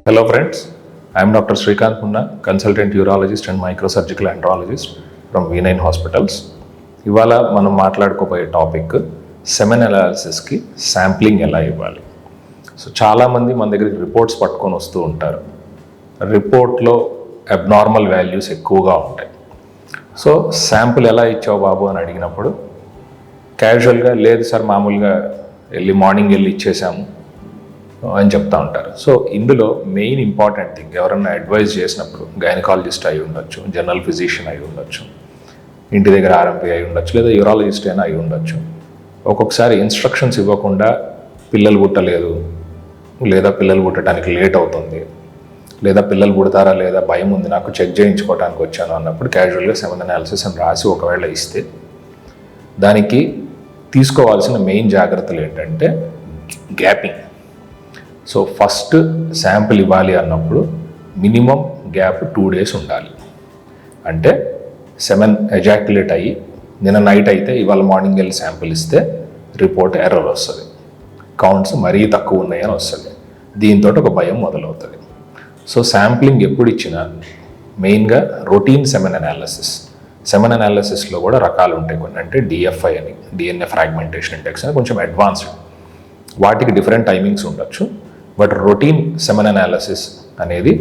Hello friends, I am Dr. Srikanth Munna, consultant urologist and microsurgical andrologist from V9 Hospitals. ఇవాళ మనం మాట్లాడుకోబోయే topic semen అనాలిసిస్కి sampling ఎలా ఇవ్వాలి. So చాలామంది మన దగ్గరికి రిపోర్ట్స్ పట్టుకొని వస్తూ ఉంటారు. రిపోర్ట్లో అబ్నార్మల్ వాల్యూస్ ఎక్కువగా ఉంటాయి. సో శాంపుల్ ఎలా ఇచ్చావు బాబు అని అడిగినప్పుడు క్యాజువల్గా లేదు సార్ మామూలుగా మార్నింగ్ వెళ్ళి ఇచ్చేసాము అని చెప్తా ఉంటారు. సో ఇందులో మెయిన్ ఇంపార్టెంట్ థింగ్ ఎవరన్నా అడ్వైజ్ చేసినప్పుడు గైనకాలజిస్ట్ అయి ఉండొచ్చు, జనరల్ ఫిజిషియన్ అయి ఉండొచ్చు, ఇంటి దగ్గర ఆర్ఎంపీ అయి ఉండొచ్చు, లేదా యూరాలజిస్ట్ అయినా అయి ఉండొచ్చు. ఒక్కొక్కసారి ఇన్స్ట్రక్షన్స్ ఇవ్వకుండా పిల్లలు పుట్టలేదు, లేదా పిల్లలు పుట్టడానికి లేట్ అవుతుంది, లేదా పిల్లలు పుడతారా లేదా భయం ఉంది నాకు చెక్ చేయించుకోవడానికి వచ్చాను అన్నప్పుడు క్యాజువల్గా సెమెన్ అనాలిసిస్ అని రాసి ఒకవేళ ఇస్తే దానికి తీసుకోవాల్సిన మెయిన్ జాగ్రత్తలు ఏంటంటే గ్యాపింగ్. సో ఫస్ట్ శాంపిల్ ఇవ్వాలి అన్నప్పుడు మినిమం గ్యాప్ 2 days ఉండాలి. అంటే సెమెన్ ఎజాక్యులేట్ అయ్యి నిన్న నైట్ అయితే ఇవాళ మార్నింగ్ వెళ్ళి శాంపిల్ ఇస్తే రిపోర్ట్ ఎర్రర్ వస్తుంది, కౌంట్స్ మరీ తక్కువ ఉన్నాయని వస్తుంది. దీంతో ఒక భయం మొదలవుతుంది. సో శాంప్లింగ్ ఎప్పుడు ఇచ్చినా మెయిన్గా రొటీన్ సెమెన్ అనాలిసిస్. సెమెన్ అనాలిసిస్లో కూడా రకాలు ఉంటాయి కొన్ని, అంటే డిఎఫ్ఐ అని, డిఎన్ఏ ఫ్రాగ్మెంటేషన్ ఇండెక్స్ అని, కొంచెం అడ్వాన్స్డ్. వాటికి డిఫరెంట్ టైమింగ్స్ ఉండొచ్చు. బట్ రొటీన్ సెమెన్ అనాలిసిస్ అనేది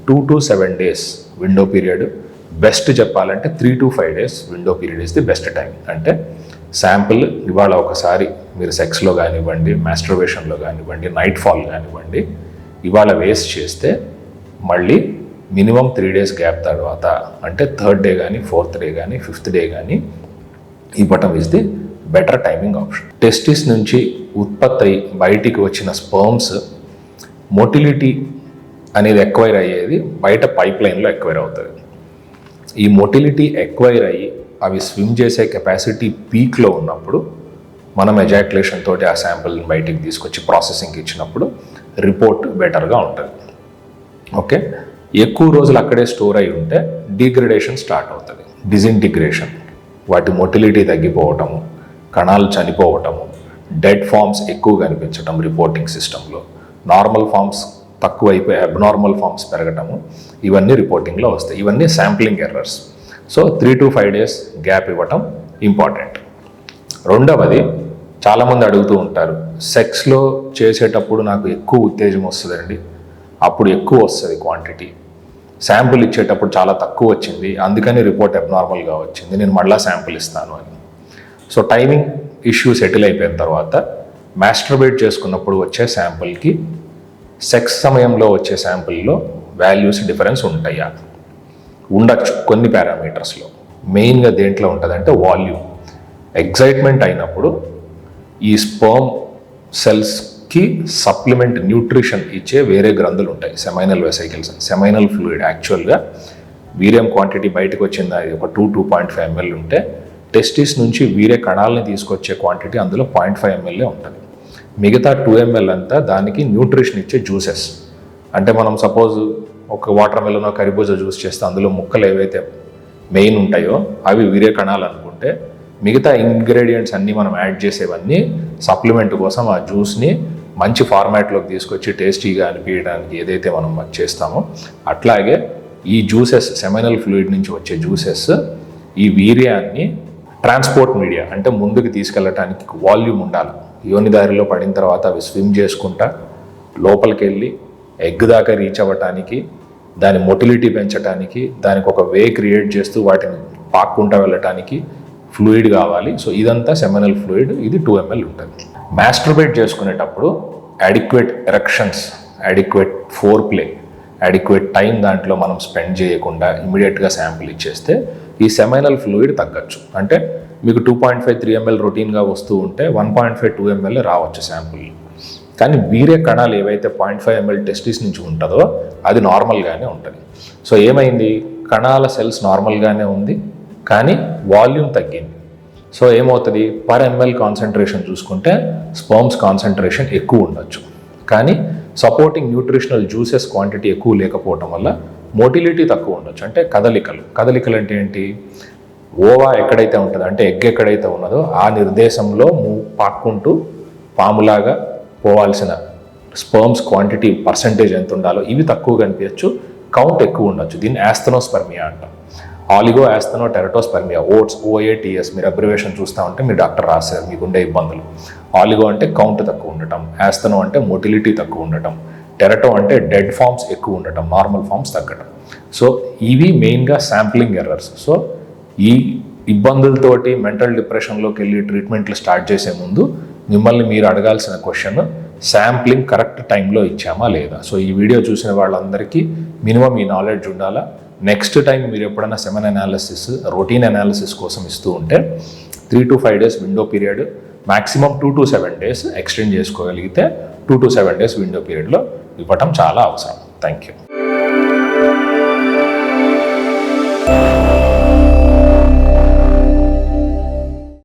2 to 7 days window period. Best చెప్పాలంటే 3 to 5 days window period is the best time. అంటే శాంపుల్ ఇవాళ ఒకసారి మీరు సెక్స్లో కానివ్వండి, మాస్టర్బేషన్లో కానివ్వండి, నైట్ ఫాల్ కానివ్వండి, ఇవాళ వేస్ట్ చేస్తే మళ్ళీ మినిమం 3 days గ్యాప్ తర్వాత, అంటే 3rd day కానీ 4th day కానీ 5th day కానీ ఇవ్వటం is the better timing option. Testis నుంచి ఉత్పత్తి అయి బయటికి వచ్చిన స్పర్మ్స్ మోటిలిటీ అనేది ఎక్వైర్ అయ్యేది బయట పైప్ లైన్లో ఎక్వైర్ అవుతుంది. ఈ మోటిలిటీ ఎక్వైర్ అయ్యి అవి స్విమ్ చేసే కెపాసిటీ పీక్లో ఉన్నప్పుడు మనం ఎజాక్యులేషన్ తోటి ఆ శాంపిల్ని బయటికి తీసుకొచ్చి ప్రాసెసింగ్కి ఇచ్చినప్పుడు రిపోర్ట్ బెటర్గా ఉంటుంది. ఓకే, ఎక్కువ రోజులు అక్కడే స్టోర్ అయి ఉంటే డిగ్రేడేషన్ స్టార్ట్ అవుతుంది. డిజింటిగ్రేషన్, వాటి మోటిలిటీ తగ్గిపోవటము, కణాలు చనిపోవటము, డెడ్ ఫామ్స్ ఎక్కువ కనిపించటం రిపోర్టింగ్ సిస్టంలో, నార్మల్ ఫామ్స్ తక్కువ అయిపోయి అబ్నార్మల్ ఫామ్స్ పెరగటము, ఇవన్నీ రిపోర్టింగ్లో వస్తాయి. ఇవన్నీ sampling errors. So 3 to 5 days gap ఇవ్వటం ఇంపార్టెంట్. రెండవది, చాలామంది అడుగుతూ ఉంటారు, సెక్స్లో చేసేటప్పుడు నాకు ఎక్కువ ఉత్తేజం వస్తుందండి, అప్పుడు ఎక్కువ వస్తుంది క్వాంటిటీ, శాంపుల్ ఇచ్చేటప్పుడు చాలా తక్కువ వచ్చింది, అందుకని రిపోర్ట్ అబ్నార్మల్గా వచ్చింది, నేను మళ్ళీ శాంపుల్ ఇస్తాను అని. సో టైమింగ్ ఇష్యూ సెటిల్ అయిపోయిన తర్వాత మాస్టర్బేట్ చేసుకున్నప్పుడు వచ్చే శాంపుల్కి సెక్స్ సమయంలో వచ్చే శాంపుల్లో వాల్యూస్ డిఫరెన్స్ ఉంటాయా? ఉండొచ్చు కొన్ని పారామీటర్స్లో. మెయిన్గా దేంట్లో ఉంటుందంటే వాల్యూమ్. ఎగ్జైట్మెంట్ అయినప్పుడు ఈ స్పర్మ్ సెల్స్కి సప్లిమెంట్ న్యూట్రిషన్ ఇచ్చే వేరే గ్రంథులు ఉంటాయి, సెమైనల్ వెసైకిల్స్. సెమైనల్ ఫ్లూయిడ్ యాక్చువల్గా వీర్యం క్వాంటిటీ బయటకు వచ్చింది అది ఒక 2.5 ml ఉంటే టెస్టిస్ నుంచి వీరే కణాలని తీసుకొచ్చే క్వాంటిటీ అందులో 0.5 ml ఉంటుంది. మిగతా 2 ml అంతా దానికి న్యూట్రిషన్ ఇచ్చే జ్యూసెస్. అంటే మనం సపోజ్ ఒక వాటర్ మెలన్ కరిబూజా జ్యూస్ చేస్తే అందులో ముక్కలు ఏవైతే మెయిన్ ఉంటాయో అవి వీరే కణాలు అనుకుంటే, మిగతా ఇంగ్రీడియంట్స్ అన్నీ మనం యాడ్ చేసేవన్నీ సప్లిమెంట్ కోసం ఆ జ్యూస్ని మంచి ఫార్మాట్లోకి తీసుకొచ్చి టేస్టీగా అనిపించడానికి ఏదైతే మనం చేస్తామో, అట్లాగే ఈ జ్యూసెస్ సెమైనల్ ఫ్లూయిడ్ నుంచి వచ్చే జ్యూసెస్ ఈ వీర్యాన్ని ట్రాన్స్పోర్ట్ మీడియా, అంటే ముందుకు తీసుకెళ్ళటానికి వాల్యూమ్ ఉండాలి. యోనిదారిలో పడిన తర్వాత అవి స్విమ్ చేసుకుంటా లోపలికి వెళ్ళి ఎగ్ దాకా రీచ్ అవ్వటానికి, దాని మొటిలిటీ పెంచడానికి, దానికి ఒక వే క్రియేట్ చేస్తూ వాటిని పాక్కుంటా వెళ్ళటానికి ఫ్లూయిడ్ కావాలి. సో ఇదంతా సెమినల్ ఫ్లూయిడ్, ఇది 2 ml ఉంటుంది. మాస్టర్బేట్ చేసుకునేటప్పుడు adequate erections, adequate four play, adequate time దాంట్లో మనం స్పెండ్ చేయకుండా ఇమీడియట్గా శాంపుల్ ఇచ్చేస్తే ఈ సెమైనల్ ఫ్లూయిడ్ తగ్గచ్చు. అంటే మీకు 2.5-3 ml రొటీన్గా వస్తూ ఉంటే 1.5-2 ml రావచ్చు శాంపుల్. కానీ వీరే కణాలు ఏవైతే 0.5 ml టెస్టిస్ నుంచి ఉంటుందో అది నార్మల్గానే ఉంటుంది. సో ఏమైంది, కణాల సెల్స్ నార్మల్గానే ఉంది కానీ వాల్యూమ్ తగ్గింది. సో ఏమవుతుంది, పర్ ml కాన్సన్ట్రేషన్ చూసుకుంటే స్పర్మ్స్ కాన్సన్ట్రేషన్ ఎక్కువ ఉండొచ్చు, కానీ సపోర్టింగ్ న్యూట్రిషనల్ జ్యూసెస్ క్వాంటిటీ ఎక్కువ లేకపోవటం వల్ల మోటిలిటీ తక్కువ ఉండొచ్చు. అంటే కదలికలు అంటే ఏంటి, ఓవా ఎక్కడైతే ఉంటుందో, అంటే ఎగ్ ఎక్కడైతే ఉన్నదో ఆ నిర్దేశంలో పాక్కుంటూ పాములాగా పోవాల్సిన స్పర్మ్స్ క్వాంటిటీ పర్సంటేజ్ ఎంత ఉండాలో ఇవి తక్కువ కనిపించచ్చు, కౌంట్ ఎక్కువ ఉండొచ్చు. దీన్ని యాస్థనోస్పర్మియా అంటాం. ఆలిగో యాస్థనో టెరటోస్పర్మియా, OATS మీరు అబ్రివేషన్ చూస్తూ ఉంటే మీ డాక్టర్ రాశారు మీకు ఉండే ఇబ్బందులు. ఆలిగో అంటే కౌంట్ తక్కువ ఉండటం, యాస్థనో అంటే మోటిలిటీ తక్కువ ఉండటం, టెరటో అంటే డెడ్ ఫామ్స్ ఎక్కువ ఉండటం, నార్మల్ ఫామ్స్ తగ్గటం. సో ఇవి మెయిన్గా శాంప్లింగ్ ఎర్రర్స్. సో ఈ ఇబ్బందులతోటి మెంటల్ డిప్రెషన్లోకి వెళ్ళి ట్రీట్మెంట్లు స్టార్ట్ చేసే ముందు మిమ్మల్ని మీరు అడగాల్సిన క్వశ్చన్, శాంప్లింగ్ కరెక్ట్ టైంలో ఇచ్చామా లేదా. సో ఈ వీడియో చూసిన వాళ్ళందరికీ మినిమం ఈ నాలెడ్జ్ ఉండాలా. నెక్స్ట్ టైం మీరు ఎప్పుడైనా సెమెన్ అనాలిసిస్, రొటీన్ అనాలిసిస్ కోసం ఇస్తూ ఉంటే 3 to 5 days window period, maximum 2 to 7 days extend చేసుకోగలిగితే 2 to 7 days విండో పీరియడ్లో ఇవ్వటం చాలా అవసరం. Thank you.